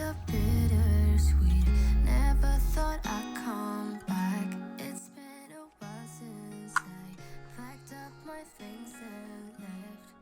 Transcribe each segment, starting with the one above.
the bittersweet. Never thought I'd come back. It's been a while since I packed up my things and left.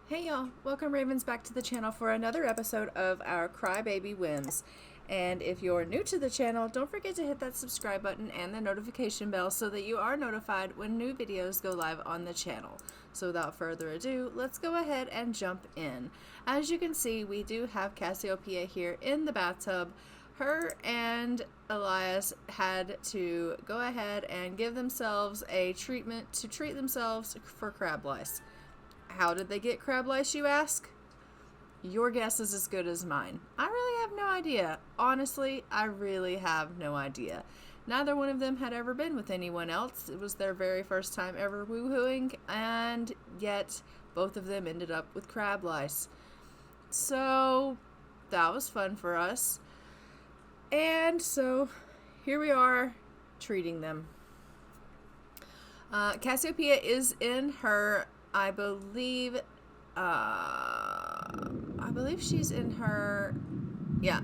Hey y'all, welcome Ravens back to the channel for another episode of our Crybaby Whims. And if you're new to the channel, don't forget to hit that subscribe button and the notification bell so that you are notified when new videos go live on the channel. So without further ado, let's go ahead and jump in. As you can see, we do have Cassiopeia here in the bathtub. Her and Elias had to go ahead and give themselves a treatment to treat themselves for crab lice. How did they get crab lice, you ask? Your guess is as good as mine. I really have no idea. Honestly, I really have no idea. Neither one of them had ever been with anyone else. It was their very first time ever woohooing, and yet both of them ended up with crab lice. So that was fun for us. And so here we are treating them. Cassiopeia is in her, I believe she's in her,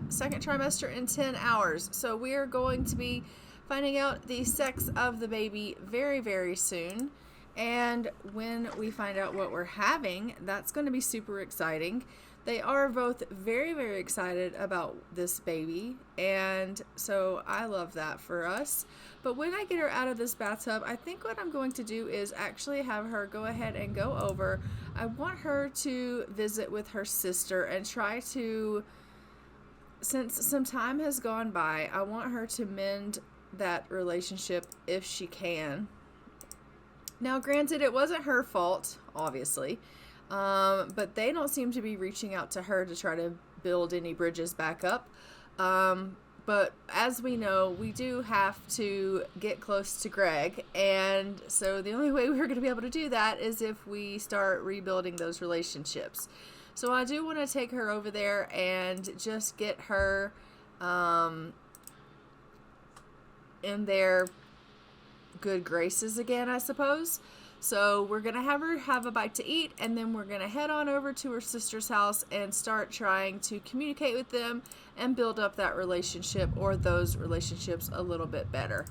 second trimester in 10 hours. So we are going to be finding out the sex of the baby very, very soon. And when we find out what we're having, that's going to be super exciting. They are both very, very excited about this baby, and so I love that for us. But when I get her out of this bathtub, I think what I'm going to do is actually have her go ahead and go over. I want her to visit with her sister and try to, since some time has gone by, I want her to mend that relationship if she can. Now, granted, it wasn't her fault, obviously. But they don't seem to be reaching out to her to try to build any bridges back up. But as we know, we do have to get close to Greg. And so the only way we're going to be able to do that is if we start rebuilding those relationships. So I do want to take her over there and just get her in their good graces again, I suppose. So we're going to have her have a bite to eat, and then we're going to head on over to her sister's house and start trying to communicate with them and build up that relationship or those relationships a little bit better.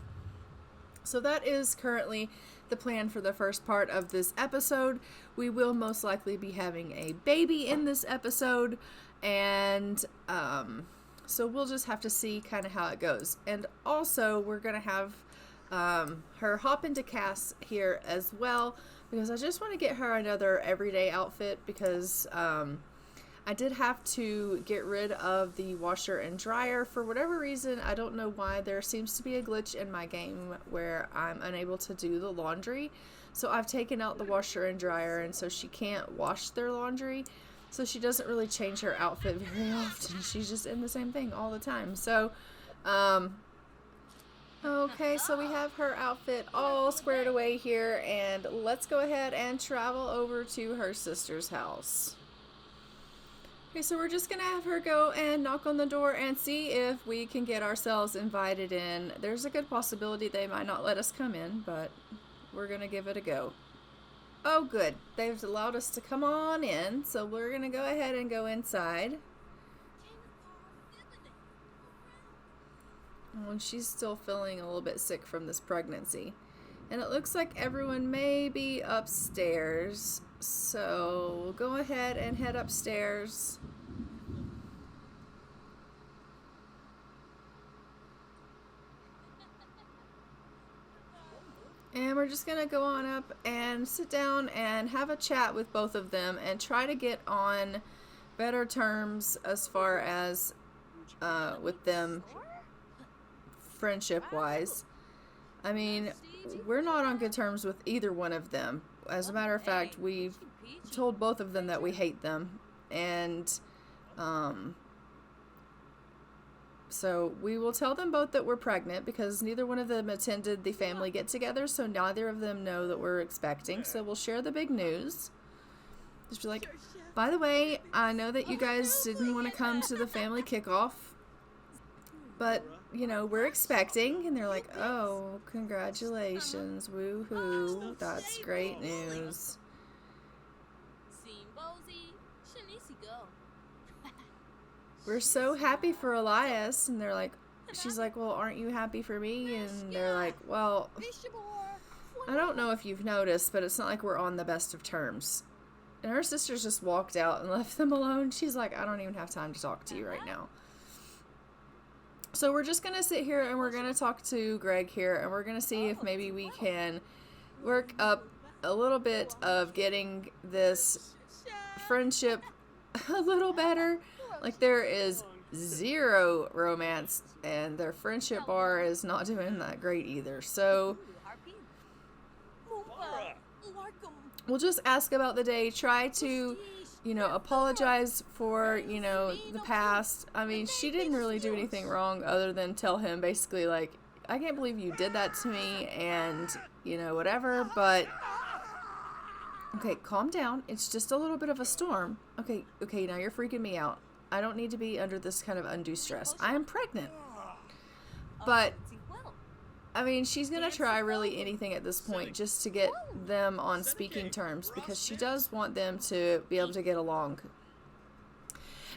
So that is currently the plan for the first part of this episode. We will most likely be having a baby in this episode, and so we'll just have to see kind of how it goes. And also we're going to have her hop into Cass here as well, because I just want to get her another everyday outfit, because I did have to get rid of the washer and dryer for whatever reason. I don't know why. There seems to be a glitch in my game where I'm unable to do the laundry, so I've taken out the washer and dryer, and so she can't wash their laundry, so she doesn't really change her outfit very often. She's just in the same thing all the time. So okay, so we have her outfit all squared away here, and let's go ahead and travel over to her sister's house. Okay, so we're just going to have her go and knock on the door and see if we can get ourselves invited in. There's a good possibility they might not let us come in, but we're going to give it a go. Oh, good. They've allowed us to come on in, so we're going to go ahead and go inside. And she's still feeling a little bit sick from this pregnancy. And it looks like everyone may be upstairs. So we'll go ahead and head upstairs. And we're just going to go on up and sit down and have a chat with both of them and try to get on better terms as far as with them friendship-wise. I mean, we're not on good terms with either one of them. As a matter of fact, we've told both of them that we hate them, and so we will tell them both that we're pregnant, because neither one of them attended the family get-together, so neither of them know that we're expecting. So we'll share the big news. Just be like, by the way, I know that you guys didn't want to come to the family kickoff, but you know, we're expecting. And they're like, oh, congratulations, woohoo, that's great news. we're so happy for Elias. And they're like, she's like, well, aren't you happy for me? And they're like, well, I don't know if you've noticed, but it's not like we're on the best of terms. And her sisters just walked out and left them alone. She's like, I don't even have time to talk to you right now. So we're just going to sit here and we're going to talk to Greg here. And we're going to see if maybe we can work up a little bit of getting this friendship a little better. Like, there is zero romance and their friendship bar is not doing that great either. So we'll just ask about the day, try to, apologize for, the past. I mean, she didn't really do anything wrong other than tell him basically, like, I can't believe you did that to me and, whatever, but okay, calm down. It's just a little bit of a storm. Okay, now you're freaking me out. I don't need to be under this kind of undue stress. I am pregnant. But I mean, she's going to try really anything at this point just to get them on speaking terms because she does want them to be able to get along.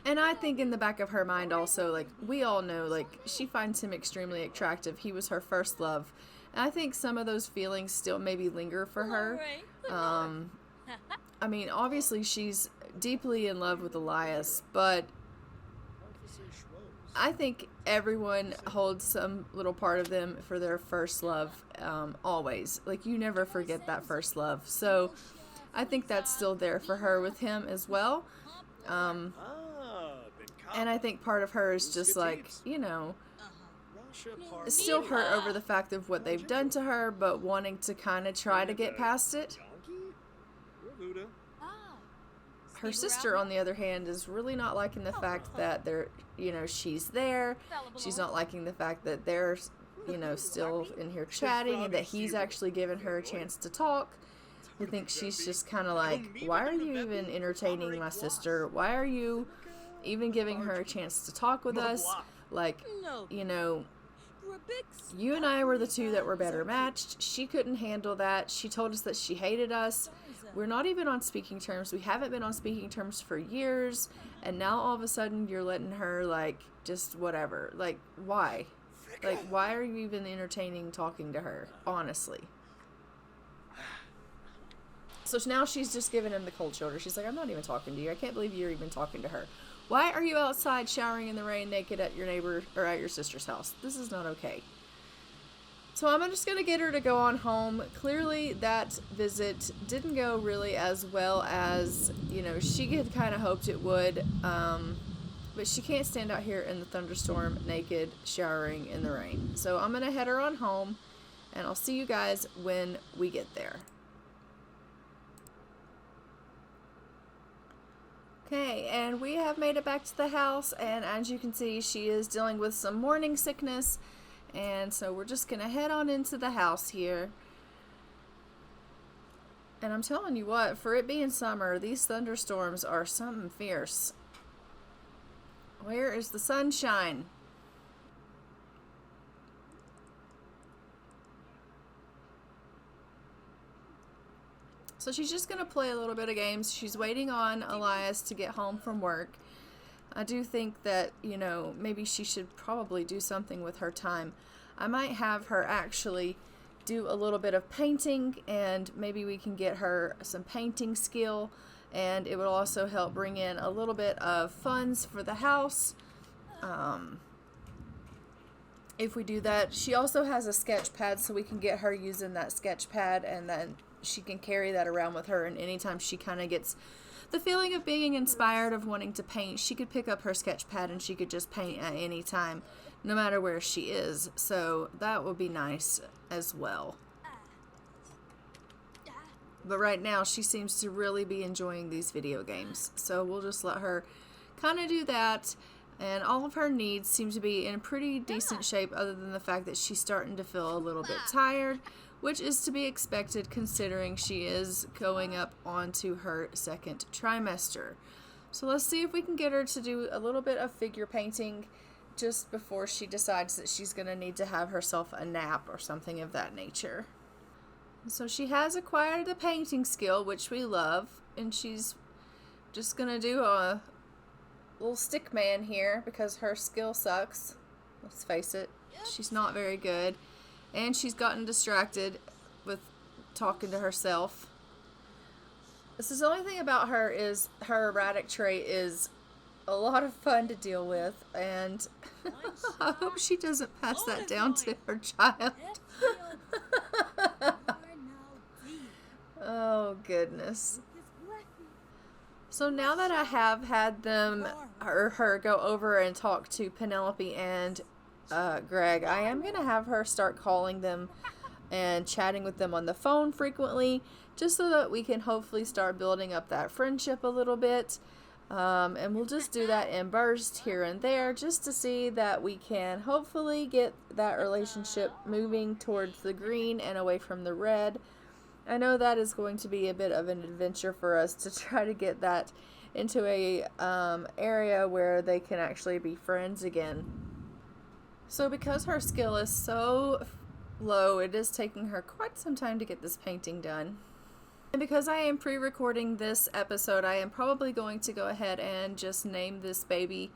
And I think in the back of her mind also, like, we all know, like, she finds him extremely attractive. He was her first love. And I think some of those feelings still maybe linger for her. I mean, obviously she's deeply in love with Elias, but I think everyone holds some little part of them for their first love, always. Like, you never forget that first love. So I think that's still there for her with him as well. And I think part of her is just like, still hurt over the fact of what they've done to her, but wanting to kind of try to get past it. Her sister, on the other hand, is really not liking the fact that they're, she's there. She's not liking the fact that they're, still in here chatting and that he's actually given her a chance to talk. I think she's just kind of like, why are you even entertaining my sister? Why are you even giving her a chance to talk with us? Like, you and I were the two that were better matched. She couldn't handle that. She told us that she hated us. We're not even on speaking terms. We haven't been on speaking terms for years. And now all of a sudden you're letting her, like, just whatever. Like, why? Like, why are you even entertaining talking to her? Honestly. So now she's just giving him the cold shoulder. She's like, I'm not even talking to you. I can't believe you're even talking to her. Why are you outside showering in the rain naked at your neighbor or at your sister's house? This is not okay. So I'm just going to get her to go on home. Clearly that visit didn't go really as well as, she had kind of hoped it would. But she can't stand out here in the thunderstorm naked, showering in the rain. So I'm going to head her on home, and I'll see you guys when we get there. Okay, and we have made it back to the house, and as you can see, she is dealing with some morning sickness. And so we're just going to head on into the house here. And I'm telling you what, for it being summer, these thunderstorms are something fierce. Where is the sunshine? So she's just going to play a little bit of games. She's waiting on Elias to get home from work. I do think that, maybe she should probably do something with her time. I might have her actually do a little bit of painting, and maybe we can get her some painting skill, and it will also help bring in a little bit of funds for the house. If we do that, she also has a sketch pad, so we can get her using that sketch pad, and then she can carry that around with her, and anytime she kind of gets the feeling of being inspired, of wanting to paint, she could pick up her sketch pad and she could just paint at any time, no matter where she is. So that would be nice as well. But right now she seems to really be enjoying these video games. So we'll just let her kind of do that. And all of her needs seem to be in pretty decent shape, other than the fact that she's starting to feel a little bit tired, which is to be expected considering she is going up onto her second trimester. So let's see if we can get her to do a little bit of figure painting just before she decides that she's going to need to have herself a nap or something of that nature. So she has acquired the painting skill, which we love, and she's just gonna do a little stick man here because her skill sucks. Let's face it, she's not very good. And she's gotten distracted with talking to herself. This is the only thing about her is her erratic trait is a lot of fun to deal with, and I hope she doesn't pass that down to her child. Oh goodness. So now that I have had them or her go over and talk to Penelope and Greg, I am going to have her start calling them and chatting with them on the phone frequently, just so that we can hopefully start building up that friendship a little bit. And we'll just do that in bursts here and there, just to see that we can hopefully get that relationship moving towards the green and away from the red. I know that is going to be a bit of an adventure for us to try to get that into a area where they can actually be friends again. So because her skill is so low, it is taking her quite some time to get this painting done. And because I am pre-recording this episode, I am probably going to go ahead and just name this baby,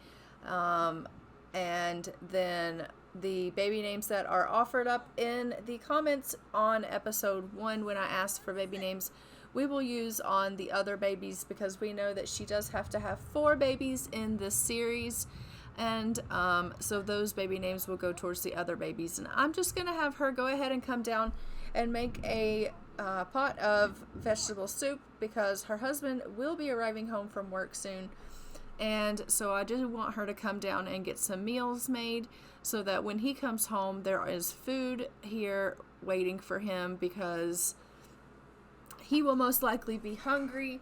and then the baby names that are offered up in the comments on episode 1 when I asked for baby names, we will use on the other babies, because we know that she does have to have 4 babies in this series, and so those baby names will go towards the other babies. And I'm just going to have her go ahead and come down and make a pot of vegetable soup, because her husband will be arriving home from work soon, and so I just want her to come down and get some meals made so that when he comes home there is food here waiting for him, because he will most likely be hungry.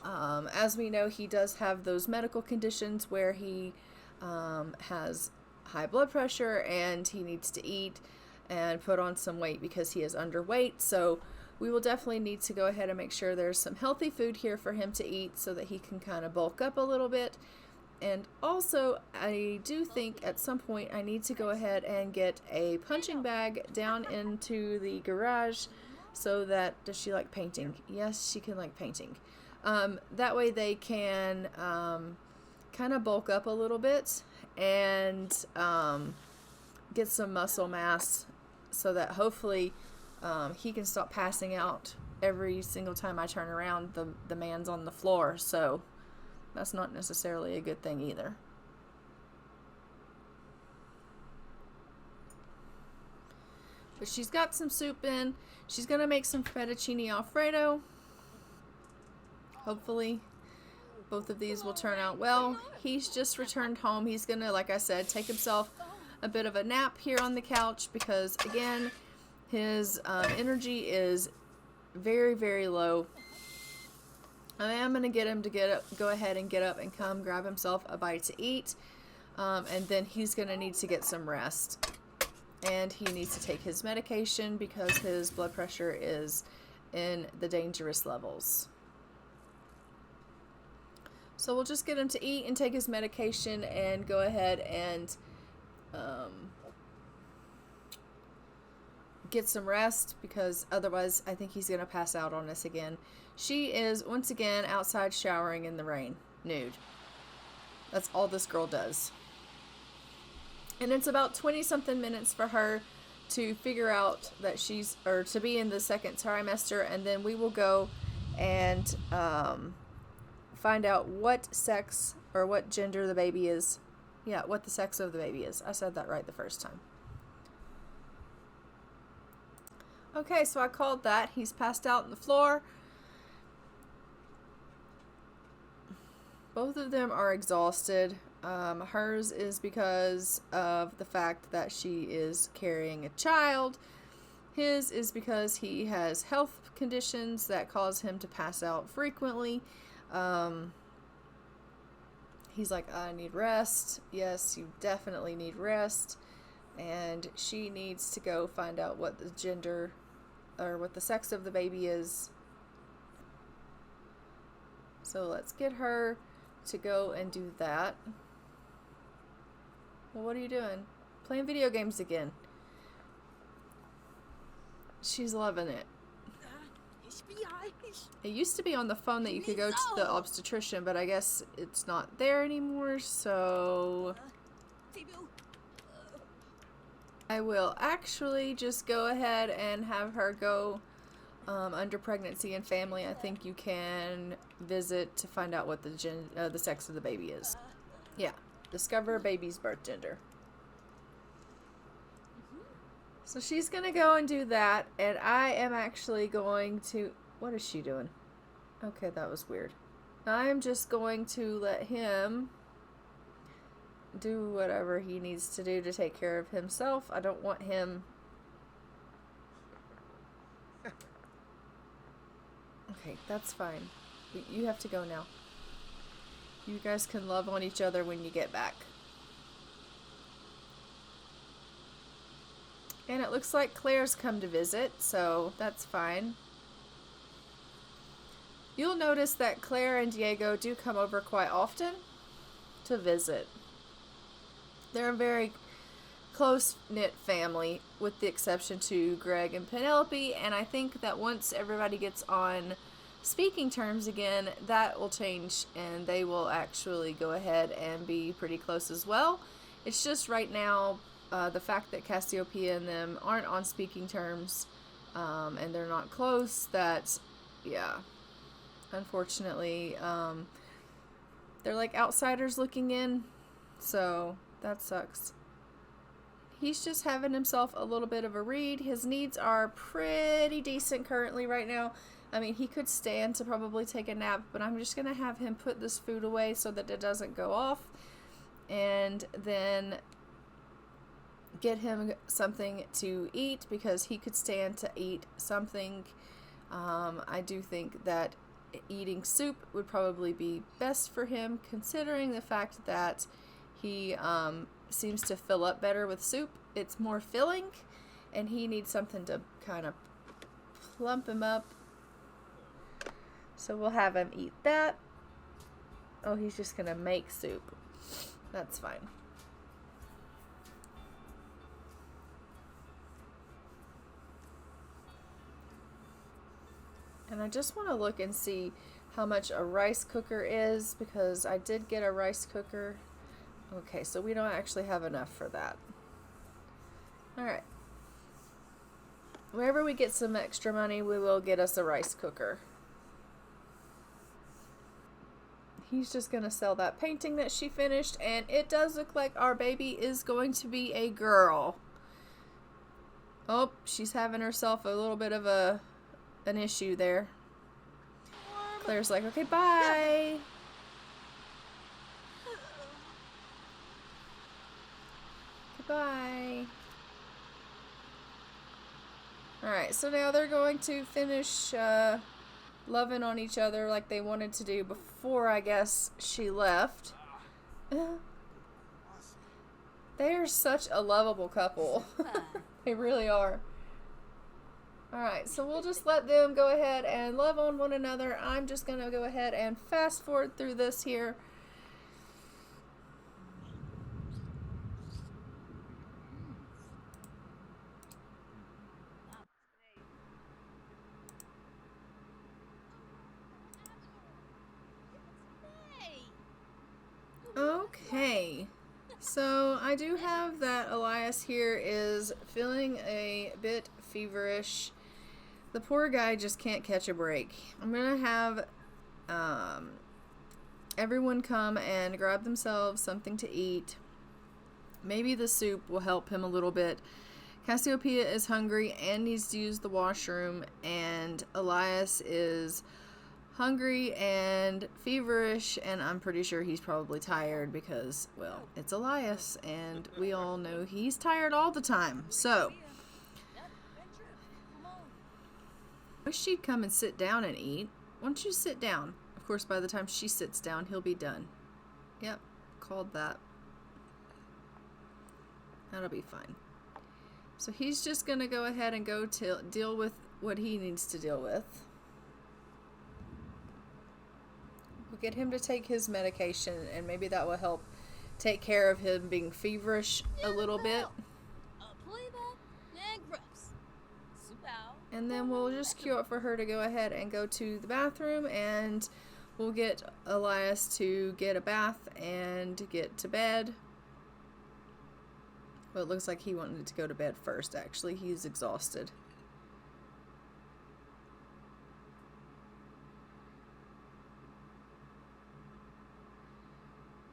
As we know, he does have those medical conditions where he has high blood pressure and he needs to eat and put on some weight because he is underweight. So we will definitely need to go ahead and make sure there's some healthy food here for him to eat so that he can kind of bulk up a little bit. And also, I do think at some point I need to go ahead and get a punching bag down into the garage so that, does she like painting? Yes, she can like painting. That way they can kind of bulk up a little bit and get some muscle mass so that hopefully he can stop passing out every single time I turn around. The man's on the floor, so that's not necessarily a good thing either. But she's got some soup in. She's going to make some fettuccine alfredo. Hopefully both of these will turn out well. He's just returned home. He's going to, like I said, take himself a bit of a nap here on the couch because, again, his energy is very, very low. I am going to get him to go ahead and get up and come grab himself a bite to eat. And then he's going to need to get some rest. And he needs to take his medication because his blood pressure is in the dangerous levels. So we'll just get him to eat and take his medication and go ahead and get some rest, because otherwise I think he's going to pass out on us again. She is once again outside showering in the rain, nude. That's all this girl does. And it's about 20 something minutes for her to figure out that to be in the second trimester, and then we will go and find out what sex or what gender the baby is. Yeah, what the sex of the baby is. I said that right the first time. Okay, so I called that. He's passed out on the floor. Both of them are exhausted. Hers is because of the fact that she is carrying a child. His is because he has health conditions that cause him to pass out frequently. He's like, I need rest. Yes, you definitely need rest. And she needs to go find out what the gender or what the sex of the baby is. So let's get her to go and do that. Well, what are you doing? Playing video games again. She's loving it. It used to be on the phone that you could go to the obstetrician, but I guess it's not there anymore, so I will actually just go ahead and have her go under pregnancy and family. I think you can visit to find out what the sex of the baby is. Yeah, discover a baby's birth gender. So she's going to go and do that, and I am actually going to... What is she doing? Okay, that was weird. I am just going to let him do whatever he needs to do to take care of himself. I don't want him... Okay, that's fine. You have to go now. You guys can love on each other when you get back. And it looks like Claire's come to visit, so that's fine. You'll notice that Claire and Diego do come over quite often to visit. They're a very close-knit family, with the exception to Greg and Penelope, and I think that once everybody gets on speaking terms again, that will change, and they will actually go ahead and be pretty close as well. It's just right now, the fact that Cassiopeia and them aren't on speaking terms, and they're not close, that, yeah, unfortunately, they're like outsiders looking in, so that sucks. He's just having himself a little bit of a read. His needs are pretty decent currently right now. I mean, he could stand to probably take a nap, but I'm just going to have him put this food away so that it doesn't go off, and then get him something to eat because he could stand to eat something. I do think that eating soup would probably be best for him, considering the fact that he seems to fill up better with soup. It's more filling, and he needs something to kind of plump him up. So we'll have him eat that. Oh, he's just gonna make soup. That's fine. And I just want to look and see how much a rice cooker is, because I did get a rice cooker. Okay, so we don't actually have enough for that. Alright. Wherever we get some extra money, we will get us a rice cooker. He's just going to sell that painting that she finished, and it does look like our baby is going to be a girl. Oh, she's having herself a little bit of an issue there. Claire's like, okay, bye. Goodbye. Alright, so now they're going to finish loving on each other like they wanted to do before, I guess, she left. They are such a lovable couple. They really are. Alright, so we'll just let them go ahead and love on one another. I'm just going to go ahead and fast forward through this here. Okay, so I do have that Elias here is feeling a bit feverish. The poor guy just can't catch a break. I'm going to have everyone come and grab themselves something to eat. Maybe the soup will help him a little bit. Cassiopeia is hungry and needs to use the washroom, and Elias is hungry and feverish, and I'm pretty sure he's probably tired because, well, it's Elias, and we all know he's tired all the time. So wish she'd come and sit down and eat. Why don't you sit down? Of course, by the time she sits down, he'll be done. Yep, called that. That'll be fine. So he's just going to go ahead and go to deal with what he needs to deal with. We'll get him to take his medication, and maybe that will help take care of him being feverish a little bit. And then we'll just queue up for her to go ahead and go to the bathroom, and we'll get Elias to get a bath and get to bed. Well, it looks like he wanted to go to bed first, actually. He's exhausted.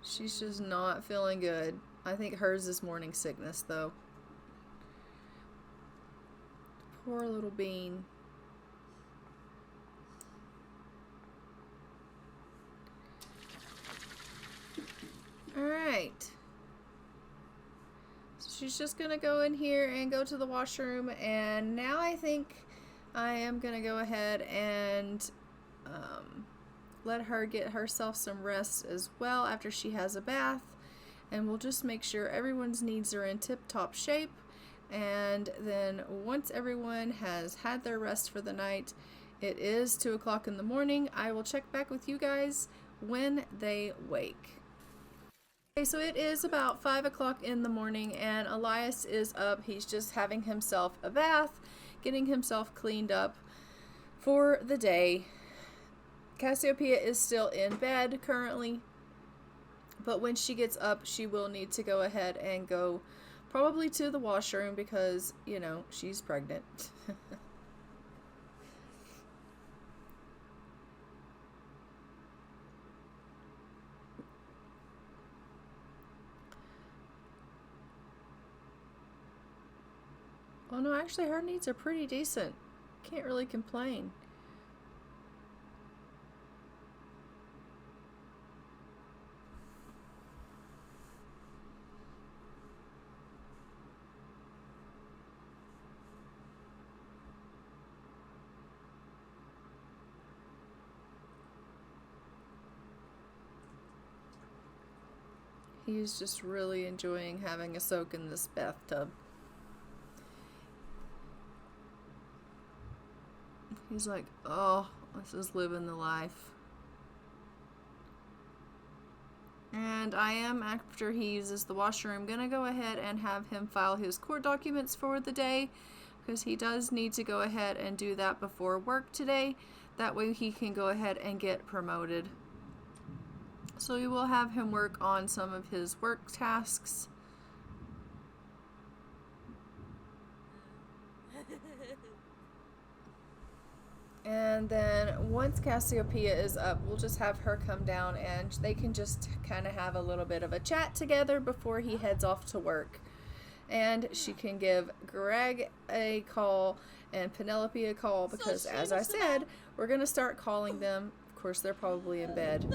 She's just not feeling good. I think hers is morning sickness, though. Poor little bean. Alright. So she's just going to go in here and go to the washroom. And now I think I am going to go ahead and let her get herself some rest as well after she has a bath. And we'll just make sure everyone's needs are in tip-top shape. And then once everyone has had their rest for the night, it is 2 o'clock in the morning. I will check back with you guys when they wake. Okay, so it is about 5 o'clock in the morning and Elias is up. He's just having himself a bath, getting himself cleaned up for the day. Cassiopeia is still in bed currently, but when she gets up, she will need to go ahead and go probably to the washroom because, you know, she's pregnant. Oh no, actually her needs are pretty decent. Can't really complain. He's just really enjoying having a soak in this bathtub. He's like, oh, this is living the life. And I am, after he uses the washroom, gonna go ahead and have him file his court documents for the day, because he does need to go ahead and do that before work today. That way he can go ahead and get promoted. So we will have him work on some of his work tasks. And then once Cassiopeia is up, we'll just have her come down and they can just kind of have a little bit of a chat together before he heads off to work. And she can give Greg a call and Penelope a call because, as I said, we're going to start calling them. Of course, they're probably in bed.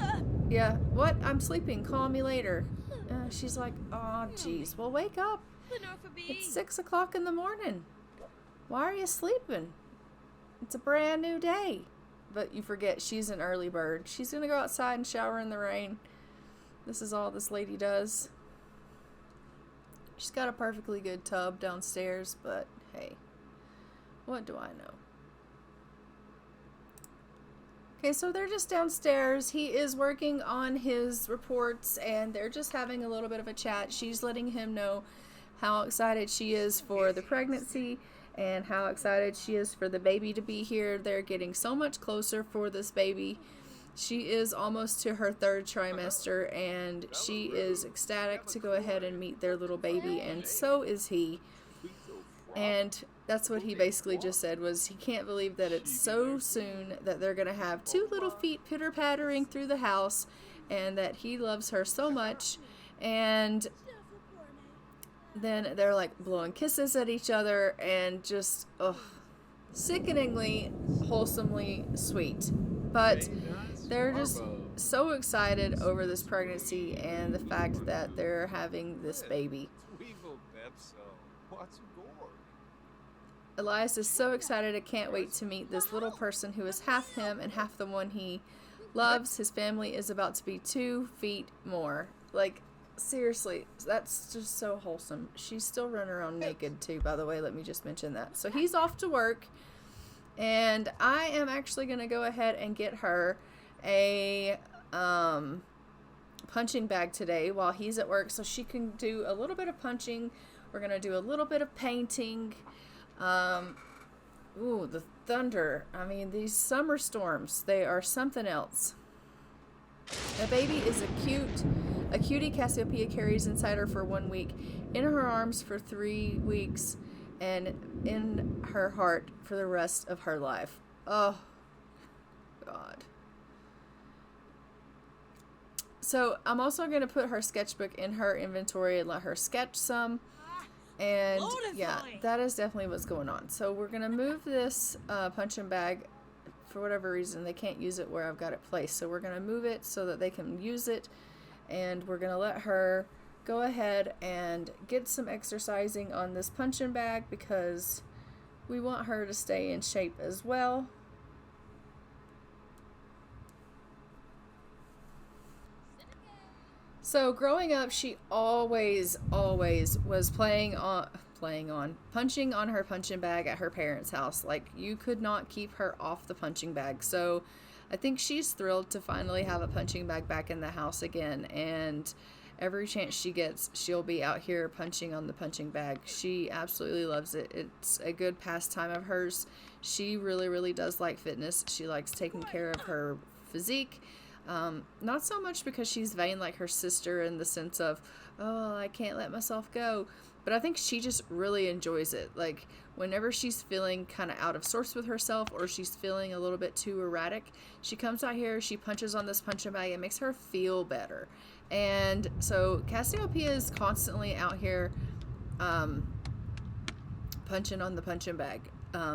Yeah, what? I'm sleeping. Call me later. She's like, oh, geez. Well, wake up. It's 6 o'clock in the morning. Why are you sleeping? It's a brand new day. But you forget she's an early bird. She's going to go outside and shower in the rain. This is all this lady does. She's got a perfectly good tub downstairs, but hey, what do I know? Okay, so they're just downstairs. He is working on his reports and they're just having a little bit of a chat. She's letting him know how excited she is for the pregnancy and how excited she is for the baby to be here. They're getting so much closer for this baby. She is almost to her 3rd trimester and she is ecstatic to go ahead and meet their little baby, and so is he. And that's what he basically just said, was he can't believe that it's so soon that they're going to have 2 little feet pitter-pattering through the house, and that he loves her so much. And then they're like blowing kisses at each other and just, sickeningly, wholesomely sweet. But they're just so excited over this pregnancy and the fact that they're having this baby. Elias is so excited. I can't wait to meet this little person who is half him and half the one he loves. His family is about to be 2 feet more. Like, seriously, that's just so wholesome. She's still running around naked too, by the way. Let me just mention that. So he's off to work, and I am actually going to go ahead and get her a punching bag today while he's at work so she can do a little bit of punching. We're going to do a little bit of painting. Ooh, the thunder. I mean, these summer storms, they are something else. The baby is a cutie Cassiopeia carries inside her for 1 week, in her arms for 3 weeks, and in her heart for the rest of her life. Oh, God. So I'm also going to put her sketchbook in her inventory and let her sketch some. And yeah, that is definitely what's going on. So we're going to move this punching bag. For whatever reason, they can't use it where I've got it placed. So we're going to move it so that they can use it. And we're going to let her go ahead and get some exercising on this punching bag because we want her to stay in shape as well. So growing up, she always was punching on her punching bag at her parents' house. Like, you could not keep her off the punching bag. So I think she's thrilled to finally have a punching bag back in the house again. And every chance she gets, she'll be out here punching on the punching bag. She absolutely loves it. It's a good pastime of hers. She really does like fitness. She likes taking care of her physique. Not so much because she's vain like her sister in the sense of, oh, I can't let myself go. But I think she just really enjoys it. Like, whenever she's feeling kind of out of sorts with herself or she's feeling a little bit too erratic, she comes out here, she punches on this punching bag. It makes her feel better. And so Cassiopeia is constantly out here punching on the punching bag.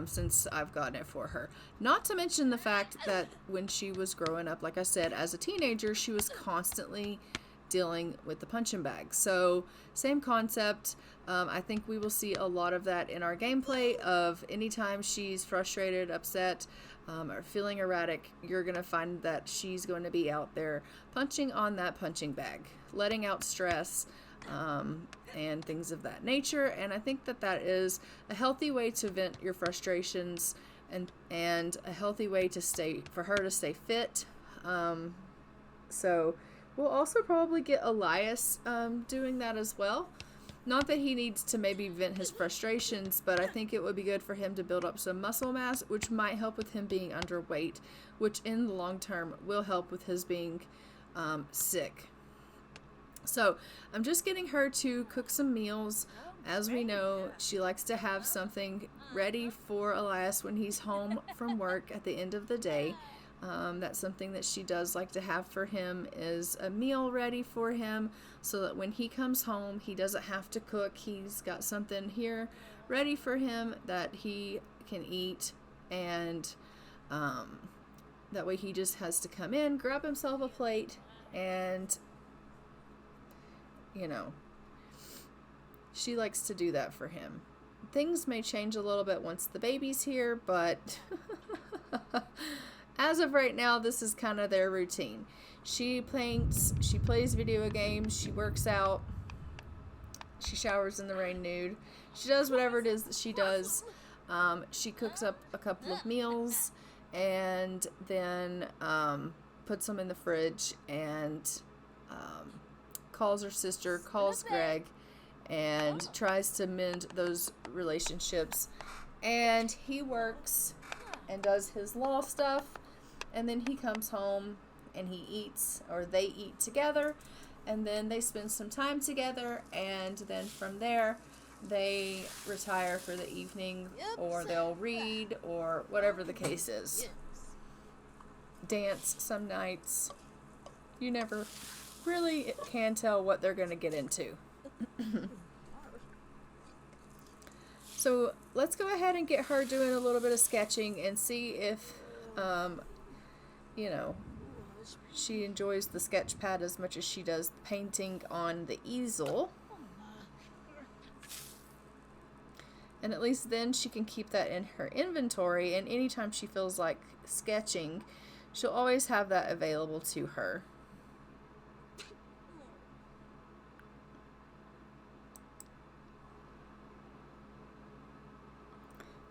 Since I've gotten it for her. Not to mention the fact that when she was growing up, like I said, as a teenager, she was constantly dealing with the punching bag. So same concept. I think we will see a lot of that in our gameplay of anytime she's frustrated, upset, or feeling erratic, you're going to find that she's going to be out there punching on that punching bag, letting out stress, and things of that nature. And I think that that is a healthy way to vent your frustrations and a healthy way to for her to stay fit. So we'll also probably get Elias doing that as well. Not that he needs to maybe vent his frustrations, but I think it would be good for him to build up some muscle mass, which might help with him being underweight, which in the long term will help with his being sick. So I'm just getting her to cook some meals. As we know, she likes to have something ready for Elias when he's home from work at the end of the day. That's something that she does like to have for him, is a meal ready for him so that when he comes home, he doesn't have to cook. He's got something here ready for him that he can eat, and that way he just has to come in, grab himself a plate, and she likes to do that for him. Things may change a little bit once the baby's here, but as of right now, this is kind of their routine. She paints, she plays video games, she works out, she showers in the rain nude. She does whatever it is that she does. She cooks up a couple of meals and then puts them in the fridge and calls her sister, calls Greg, and tries to mend those relationships. And he works and does his law stuff, and then he comes home and he eats, or they eat together, and then they spend some time together, and then from there they retire for the evening, or they'll read, or whatever the case is. Dance some nights. You never really can tell what they're going to get into. So let's go ahead and get her doing a little bit of sketching and see if she enjoys the sketch pad as much as she does the painting on the easel. And at least then she can keep that in her inventory, and anytime she feels like sketching, she'll always have that available to her.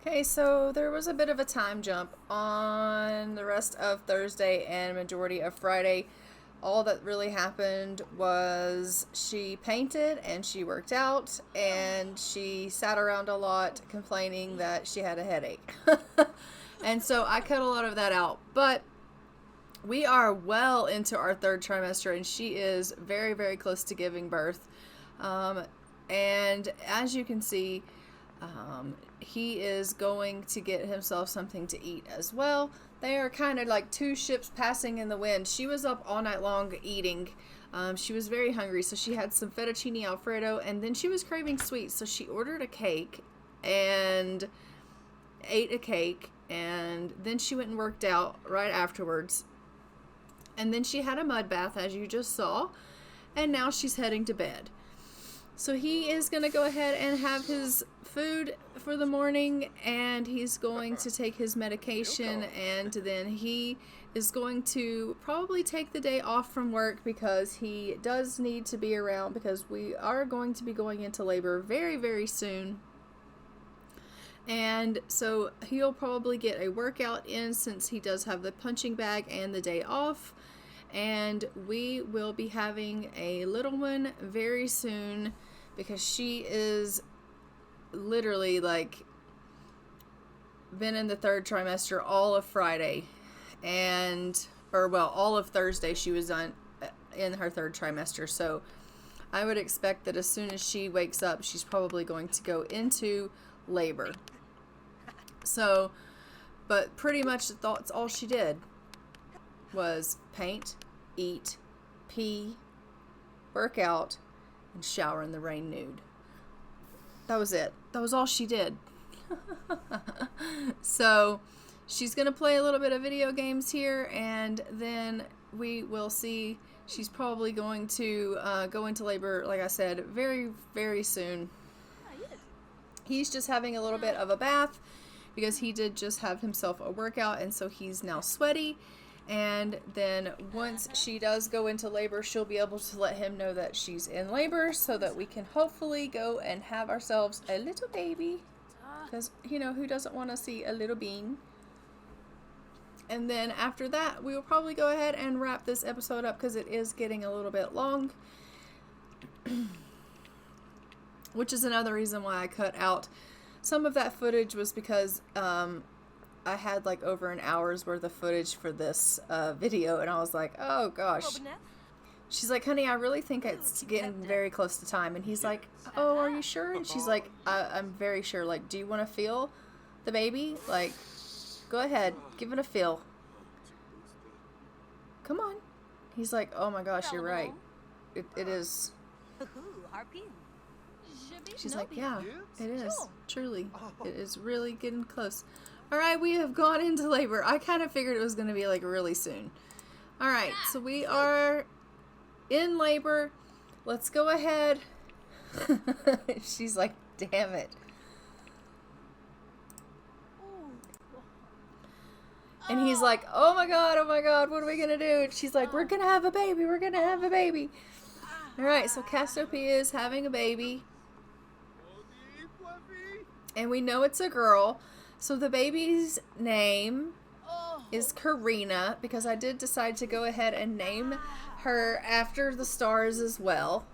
Okay, so there was a bit of a time jump on the rest of Thursday and majority of Friday. all that really happened was she painted and she worked out and she sat around a lot complaining that she had a headache. And so I cut a lot of that out. But we are well into our 3rd trimester and she is very, very close to giving birth. And as you can see, he is going to get himself something to eat as well. They are kind of like 2 ships passing in the wind. She was up all night long eating. She was very hungry, so she had some fettuccine alfredo, and then she was craving sweets, so she ordered a cake and ate a cake, and then she went and worked out right afterwards. And then she had a mud bath, as you just saw, and now she's heading to bed. So he is going to go ahead and have his food for the morning, and he's going to take his medication, and then he is going to probably take the day off from work because he does need to be around, because we are going to be going into labor very, very soon. And so he'll probably get a workout in since he does have the punching bag and the day off. And we will be having a little one very soon, because she is literally like been in the 3rd trimester all of Friday, all of Thursday she was in her 3rd trimester. So I would expect that as soon as she wakes up, she's probably going to go into labor. So, but pretty much that's all she did was paint, eat, pee, work out, and shower in the rain nude. That was it. That was all she did. So she's going to play a little bit of video games here, and then we will see. She's probably going to go into labor, like I said, very, very soon. He's just having a little bit of a bath because he did just have himself a workout, and so he's now sweaty. And then once she does go into labor, she'll be able to let him know that she's in labor, so that we can hopefully go and have ourselves a little baby. Because, you know, who doesn't want to see a little bean? And then after that, we will probably go ahead and wrap this episode up because it is getting a little bit long. Which is another reason why I cut out some of that footage, was because I had like over an hour's worth of footage for this video, and I was like, oh gosh. She's like, honey, I really think it's getting very close to time. And he's like, oh, are you sure? And she's like, I'm very sure. Like, do you want to feel the baby? Like, go ahead, give it a feel. Come on. He's like, oh my gosh, you're right. It is. She's like, yeah, it is. Truly. It is really getting close. Alright, we have gone into labor. I kind of figured it was going to be like really soon. Alright, so we are in labor. Let's go ahead. She's like, damn it. And he's like, oh my god, what are we going to do? And she's like, we're going to have a baby, we're going to have a baby. Alright, so Cassiopeia is having a baby. And we know it's a girl. So the baby's name is Karina, because I did decide to go ahead and name her after the stars as well.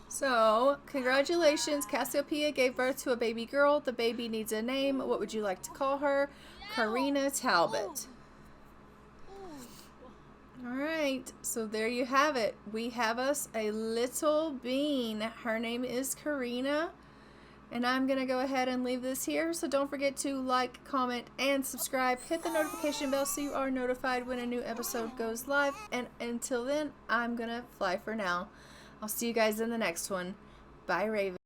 So, congratulations, Cassiopeia gave birth to a baby girl. The baby needs a name. What would you like to call her? Karina Talbot. Alright, so there you have it. We have us a little bean. Her name is Karina. And I'm going to go ahead and leave this here. So don't forget to like, comment, and subscribe. Hit the notification bell so you are notified when a new episode goes live. And until then, I'm going to fly for now. I'll see you guys in the next one. Bye, Raven.